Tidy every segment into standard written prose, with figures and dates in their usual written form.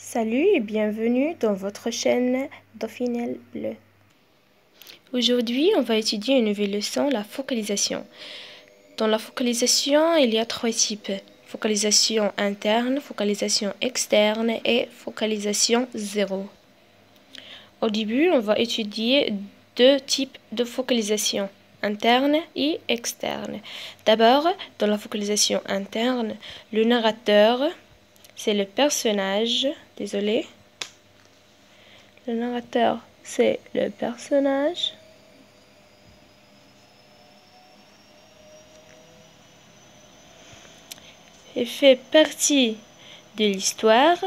Salut et bienvenue dans votre chaîne Dauphinelle Bleu. Aujourd'hui, on va étudier une nouvelle leçon, la focalisation. Dans la focalisation, il y a trois types. Focalisation interne, focalisation externe et focalisation zéro. Au début, on va étudier deux types de focalisation, interne et externe. D'abord, dans la focalisation interne, le narrateur, c'est le personnage, désolé. Le narrateur, c'est le personnage. Il fait partie de l'histoire.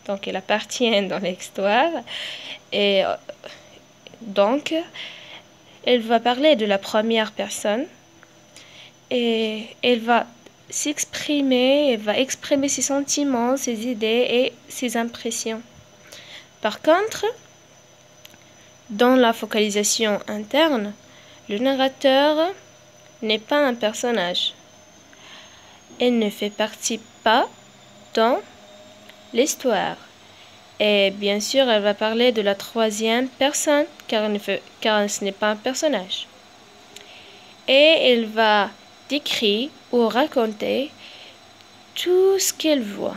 Donc, il appartient dans l'histoire. Et donc, elle va parler de la première personne. Et elle va s'exprimer, elle va exprimer ses sentiments, ses idées et ses impressions. Par contre, dans la focalisation interne, le narrateur n'est pas un personnage. Elle ne fait partie pas dans l'histoire. Et bien sûr, elle va parler de la troisième personne, car ce n'est pas un personnage. Et elle va décrire ou raconter tout ce qu'elle voit,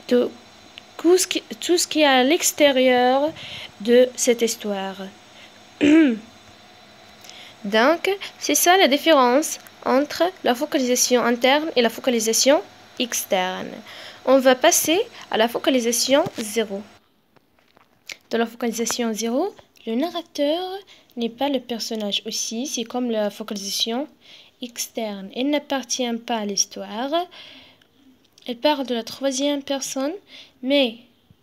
tout ce qui est à l'extérieur de cette histoire. Donc, c'est ça la différence entre la focalisation interne et la focalisation externe. On va passer à la focalisation zéro. Dans la focalisation zéro, le narrateur n'est pas le personnage aussi, c'est comme la focalisation externe. Il n'appartient pas à l'histoire. Elle parle de la troisième personne, mais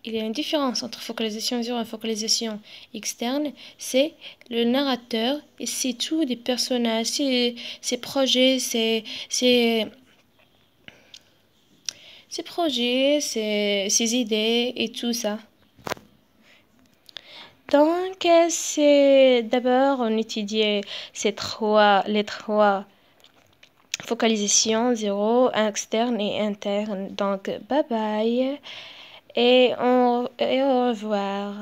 il y a une différence entre focalisation zéro et focalisation externe, c'est le narrateur et c'est tout des personnages, ses projets, ses idées et tout ça. Donc, c'est d'abord on étudiait les trois focalisations, zéro, externe et interne. Donc, bye bye et au revoir.